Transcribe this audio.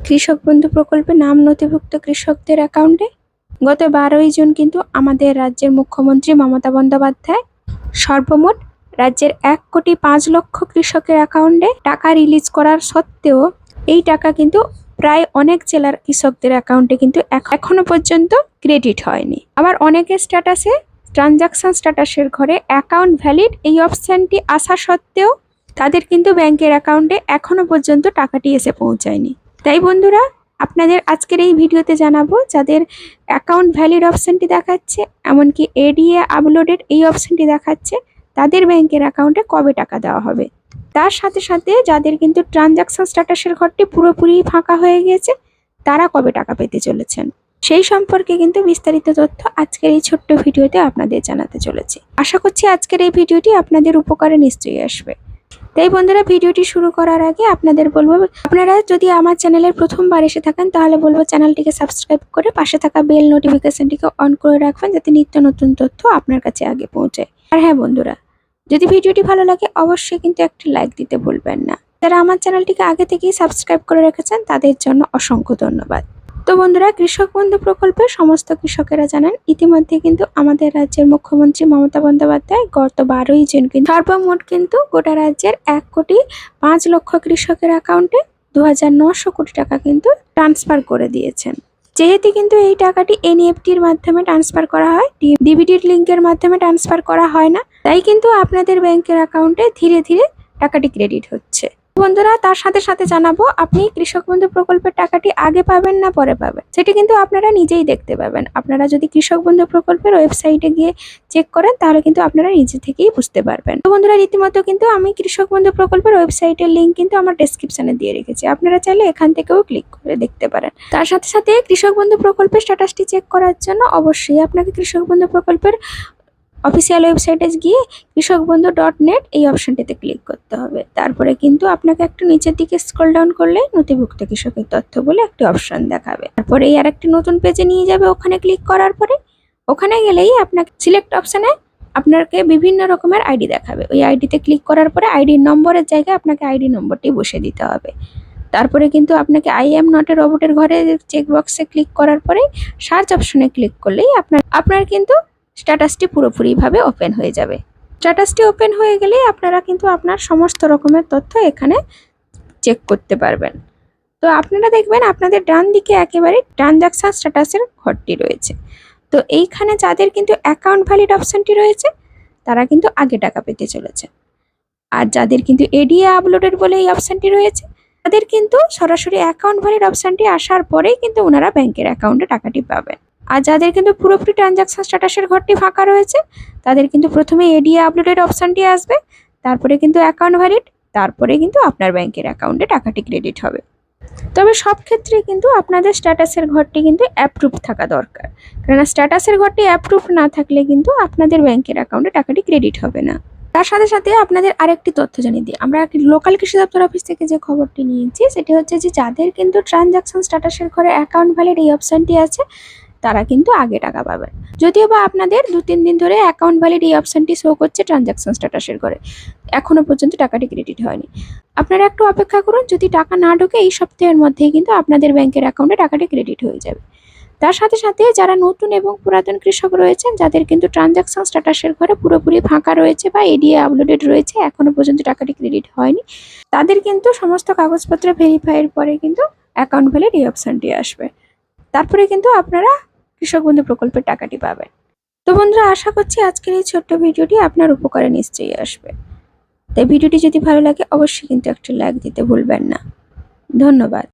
কৃষক বন্ধু প্রকল্পে নাম নথিভুক্ত কৃষকদের অ্যাকাউন্টে গত 12ই জুন কিন্তু আমাদের রাজ্যের মুখ্যমন্ত্রী মমতা বন্দ্যোপাধ্যায় সর্বমোট রাজ্যের 1,05,00,000 কৃষকের অ্যাকাউন্টে টাকা রিলিজ করার সত্ত্বেও এই টাকা কিন্তু প্রায় অনেক জেলার কৃষকদের অ্যাকাউন্টে কিন্তু এখনো পর্যন্ত ক্রেডিট হয়নি। আবার অনেকের স্ট্যাটাসে ট্রানজাকশন স্ট্যাটাসের ঘরে অ্যাকাউন্ট ভ্যালিড এই অপশনটি আসা সত্ত্বেও তাদের কিন্তু ব্যাংকের অ্যাকাউন্টে এখনো পর্যন্ত টাকাটি এসে পৌঁছায়নি। তাই বন্ধুরা, আপনাদের আজকের এই ভিডিওতে জানাবো যাদের অ্যাকাউন্ট ভ্যালিড অপশনটি দেখাচ্ছে, এমনকি এডিএ আপলোডেড এই অপশনটি দেখাচ্ছে, তাদের ব্যাংকের অ্যাকাউন্টে কবে টাকা দেওয়া হবে। তার সাথে সাথে যাদের কিন্তু ট্রানজাকশন স্ট্যাটাসের ঘরটি পুরোপুরি ফাঁকা হয়ে গিয়েছে, তারা কবে টাকা পেতে চলেছেন সেই সম্পর্কে কিন্তু বিস্তারিত তথ্য আজকের এই ছোট্ট ভিডিওতে আপনাদের জানাতে চলেছি। আশা করছি আজকের এই ভিডিওটি আপনাদের উপকারে নিশ্চয়ই আসবে। তাই বন্ধুরা, ভিডিওটি শুরু করার আগে আপনাদের বলবো, আপনারা যদি আমার চ্যানেলের প্রথমবার এসে থাকেন তাহলে বলবো চ্যানেলটিকে সাবস্ক্রাইব করে পাশে থাকা বেল নোটিফিকেশনটিকে অন করে রাখবেন, যাতে নিত্য নতুন তথ্য আপনার কাছে আগে পৌঁছায়। আর হ্যাঁ বন্ধুরা, যদি ভিডিওটি ভালো লাগে অবশ্যই কিন্তু একটি লাইক দিতে ভুলবেন না। যারা আমার চ্যানেলটিকে আগে থেকেই সাবস্ক্রাইব করে রেখেছেন তাদের জন্য অসংখ্য ধন্যবাদ। তো বন্ধুরা, কৃষক বন্ধু প্রকল্পের সমস্ত কৃষকেরা জানেন ইতিমধ্যে কিন্তু আমাদের রাজ্যের মুখ্যমন্ত্রী মমতা বন্দ্যোপাধ্যায় গত 12ই জুন কিন্তু সর্বমোট কিন্তু গোটা রাজ্যের 1,05,00,000 কৃষকের অ্যাকাউন্টে 2,900 কোটি টাকা কিন্তু ট্রান্সফার করে দিয়েছেন। যেহেতু কিন্তু এই টাকাটি এনইএফটির মাধ্যমে ট্রান্সফার করা হয়, ডিবিটির লিঙ্কের মাধ্যমে ট্রান্সফার করা হয় না, তাই কিন্তু আপনাদের ব্যাংকের অ্যাকাউন্টে ধীরে ধীরে টাকাটি ক্রেডিট হচ্ছে। বন্ধুরা, তার সাথে সাথে জানাবো, আপনি কৃষক বন্ধু প্রকল্পের টাকাটি আগে পাবেন না পরে পাবেন সেটি কিন্তু আপনারা নিজেই দেখতে পাবেন। আপনারা যদি কৃষক বন্ধু প্রকল্পের ওয়েবসাইটে গিয়ে চেক করেন তাহলে কিন্তু আপনারা নিজে থেকেই বুঝতে পারবেন। তো বন্ধুরা, রীতিমতো কিন্তু আমি কৃষক বন্ধু প্রকল্পের ওয়েবসাইটের লিঙ্ক কিন্তু আমার ডেসক্রিপশনে দিয়ে রেখেছি, আপনারা চাইলে এখান থেকেও ক্লিক করে দেখতে পারেন। তার সাথে সাথে কৃষক বন্ধু প্রকল্পের স্ট্যাটাসটি চেক করার জন্য অবশ্যই আপনাকে কৃষক বন্ধু প্রকল্পের অফিসিয়াল ওয়েবসাইটে গিয়ে কৃষকবন্ধু.net এই অপশনটিতে ক্লিক করতে হবে। তারপরে কিন্তু আপনাকে একটু নিচের দিকে স্ক্রল ডাউন করলে নথিভুক্ত কৃষকের তথ্য বলে একটি অপশন দেখাবে। তারপরে আর একটি নতুন পেজে নিয়ে যাবে। ওখানে ক্লিক করার পরে ওখানে গেলেই আপনাকে সিলেক্ট অপশনে আপনাকে বিভিন্ন রকমের আইডি দেখাবে। ওই আইডিতে ক্লিক করার পরে আইডির নম্বরের জায়গায় আপনাকে আইডি নম্বরটি বসিয়ে দিতে হবে। তারপরে কিন্তু আপনাকে আই এম নট এ রোবটের ঘরে চেকবক্সে ক্লিক করার পরে সার্চ অপশনে ক্লিক করলেই আপনার কিন্তু স্ট্যাটাসটি পুরোপুরিভাবে ওপেন হয়ে যাবে। স্ট্যাটাসটি ওপেন হয়ে গেলেই আপনারা কিন্তু আপনার সমস্ত রকমের তথ্য এখানে চেক করতে পারবেন। তো আপনারা দেখবেন আপনাদের ডান দিকে একেবারে ট্রানজাকশন স্ট্যাটাসের ঘরটি রয়েছে। তো এইখানে যাদের কিন্তু অ্যাকাউন্ট ভ্যালিড অপশনটি রয়েছে তারা কিন্তু আগে টাকা পেতে চলেছে, আর যাদের কিন্তু এডিএ আপলোডেড বলে এই অপশনটি রয়েছে তাদের কিন্তু সরাসরি অ্যাকাউন্ট ভ্যালিড অপশনটি আসার পরেই কিন্তু ওনারা ব্যাংকের অ্যাকাউন্টে টাকাটি পাবেন। আর যাদের কিন্তু পুরোপুরি ট্রানজাকশন স্ট্যাটাসের ঘরটি ফাঁকা রয়েছে তাদের কিন্তু প্রথমে এডিএ আপলোডেড অপশনটি আসবে, তারপরে কিন্তু অ্যাকাউন্ট ভ্যালিড, তারপরে কিন্তু আপনার ব্যাংকের অ্যাকাউন্টে টাকাটি ক্রেডিট হবে। তবে সব ক্ষেত্রে কিন্তু আপনাদের স্ট্যাটাসের ঘরটি কিন্তু অ্যাপ্রুভ থাকা দরকার, কেননা স্ট্যাটাসের ঘরটি অ্যাপ্রুভ না থাকলে কিন্তু আপনাদের ব্যাংকের অ্যাকাউন্টে টাকাটি ক্রেডিট হবে না। তার সাথে সাথে আপনাদের আরেকটি তথ্য জানিয়ে দিই, আমরা লোকাল কৃষি দপ্তর অফিস থেকে যে খবরটি নিয়েছি সেটি হচ্ছে যে যাদের কিন্তু ট্রানজাকশন স্ট্যাটাসের ঘরে অ্যাকাউন্ট ভ্যালিড এই অপশনটি আছে তারা কিন্তু আগে টাকা পাবেন। যদিও বা আপনাদের 2-3 দিন ধরে অ্যাকাউন্ট ভ্যালিড এই অপশনটি শো করছে ট্রানজাকশন স্ট্যাটাসের ঘরে, এখনো পর্যন্ত টাকাটি ক্রেডিট হয়নি, আপনারা একটু অপেক্ষা করুন। যদি টাকা না ঢোকে এই সপ্তাহের মধ্যেই কিন্তু আপনাদের ব্যাংকের অ্যাকাউন্টে টাকাটি ক্রেডিট হয়ে যাবে। তার সাথে সাথে যারা নতুন এবং পুরাতন কৃষক রয়েছেন যাদের কিন্তু ট্রানজাকশন স্ট্যাটাসের ঘরে পুরোপুরি ফাঁকা রয়েছে বা এডিএ আপলোডেড রয়েছে, এখনো পর্যন্ত টাকাটি ক্রেডিট হয়নি, তাদের কিন্তু সমস্ত কাগজপত্র ভেরিফাইয়ের পরে কিন্তু অ্যাকাউন্ট ভ্যালিড এই অপশনটি আসবে। তারপরে কিন্তু আপনারা কৃষক বন্ধু প্রকল্পের টাকাটি পাবেন। তো বন্ধুরা, আশা করছি আজকের এই ছোট্ট ভিডিওটি আপনার উপকারে নিশ্চয়ই আসবে। তাই ভিডিওটি যদি ভালো লাগে অবশ্যই কিন্তু একটা লাইক দিতে ভুলবেন না। ধন্যবাদ।